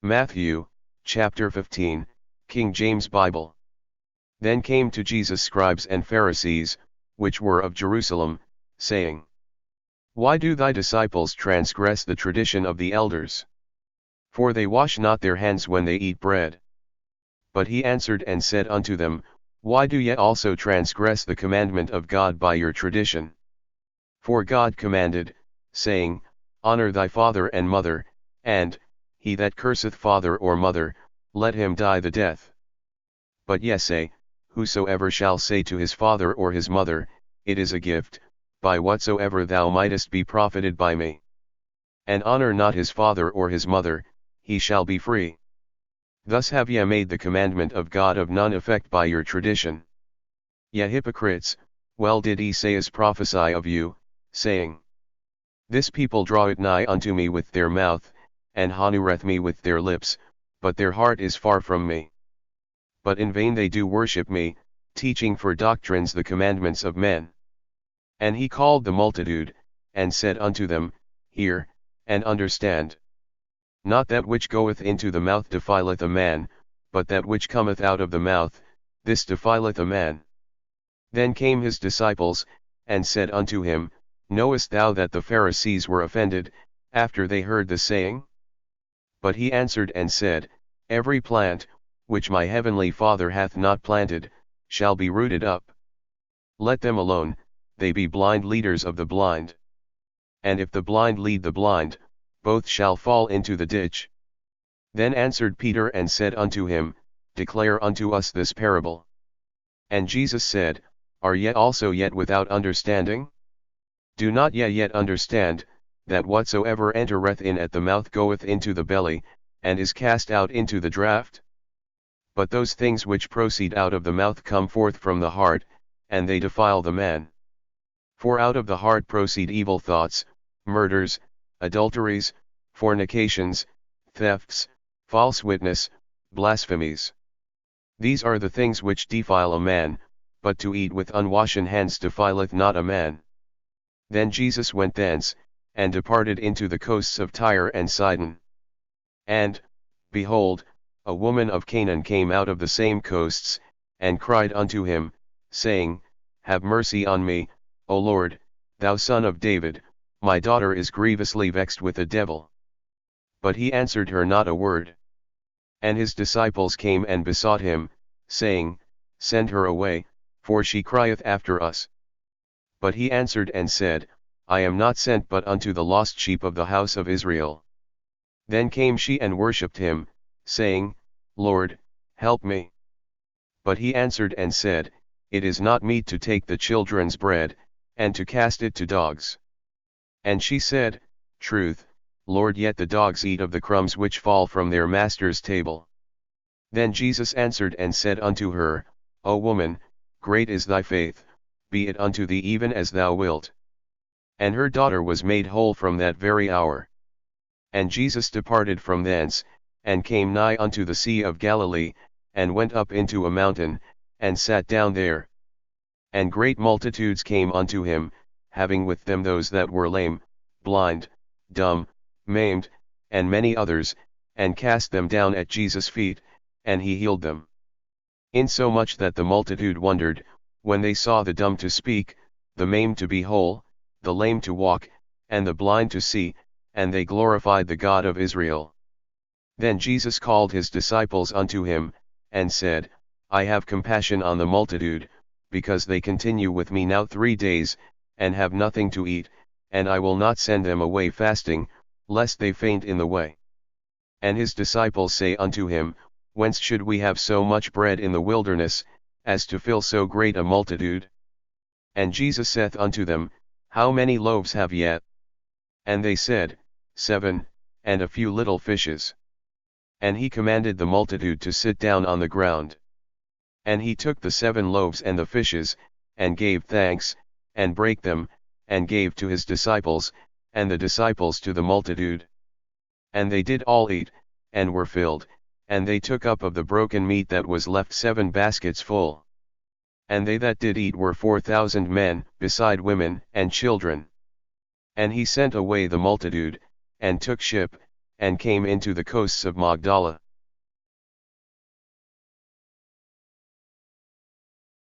Matthew, chapter 15, King James Bible. Then came to Jesus scribes and Pharisees, which were of Jerusalem, saying, Why do thy disciples transgress the tradition of the elders? For they wash not their hands when they eat bread. But he answered and said unto them, Why do ye also transgress the commandment of God by your tradition? For God commanded, saying, Honor thy father and mother, and, he that curseth father or mother, let him die the death. But ye say, Whosoever shall say to his father or his mother, It is a gift, by whatsoever thou mightest be profited by me. And honor not his father or his mother, he shall be free. Thus have ye made the commandment of God of none effect by your tradition. Ye hypocrites, well did Esaias prophesy of you, saying, This people draw it nigh unto me with their mouth, and honoureth me with their lips, but their heart is far from me. But in vain they do worship me, teaching for doctrines the commandments of men. And he called the multitude, and said unto them, Hear, and understand. Not that which goeth into the mouth defileth a man, but that which cometh out of the mouth, this defileth a man. Then came his disciples, and said unto him, Knowest thou that the Pharisees were offended, after they heard the saying? But he answered and said, Every plant, which my heavenly Father hath not planted, shall be rooted up. Let them alone, they be blind leaders of the blind. And if the blind lead the blind, both shall fall into the ditch. Then answered Peter and said unto him, Declare unto us this parable. And Jesus said, Are ye also yet without understanding? Do not ye yet understand, that whatsoever entereth in at the mouth goeth into the belly, and is cast out into the draught? But those things which proceed out of the mouth come forth from the heart, and they defile the man. For out of the heart proceed evil thoughts, murders, adulteries, fornications, thefts, false witness, blasphemies. These are the things which defile a man, but to eat with unwashen hands defileth not a man. Then Jesus went thence, and departed into the coasts of Tyre and Sidon. And, behold, a woman of Canaan came out of the same coasts, and cried unto him, saying, Have mercy on me, O Lord, thou Son of David, my daughter is grievously vexed with a devil. But he answered her not a word. And his disciples came and besought him, saying, Send her away, for she crieth after us. But he answered and said, I am not sent but unto the lost sheep of the house of Israel. Then came she and worshipped him, saying, Lord, help me. But he answered and said, It is not meet to take the children's bread, and to cast it to dogs. And she said, Truth, Lord, yet the dogs eat of the crumbs which fall from their master's table. Then Jesus answered and said unto her, O woman, great is thy faith, be it unto thee even as thou wilt. And her daughter was made whole from that very hour. And Jesus departed from thence, and came nigh unto the sea of Galilee, and went up into a mountain, and sat down there. And great multitudes came unto him, having with them those that were lame, blind, dumb, maimed, and many others, and cast them down at Jesus' feet, and he healed them. Insomuch that the multitude wondered, when they saw the dumb to speak, the maimed to be whole, the lame to walk, and the blind to see, and they glorified the God of Israel. Then Jesus called his disciples unto him, and said, I have compassion on the multitude, because they continue with me now 3 days, and have nothing to eat, and I will not send them away fasting, lest they faint in the way. And his disciples say unto him, Whence should we have so much bread in the wilderness, as to fill so great a multitude? And Jesus saith unto them, How many loaves have ye? And they said, 7, and a few little fishes. And he commanded the multitude to sit down on the ground. And he took the 7 loaves and the fishes, and gave thanks, and brake them, and gave to his disciples, and the disciples to the multitude. And they did all eat, and were filled, and they took up of the broken meat that was left 7 baskets full. And they that did eat were 4,000 men, beside women and children. And he sent away the multitude, and took ship, and came into the coasts of Magdala.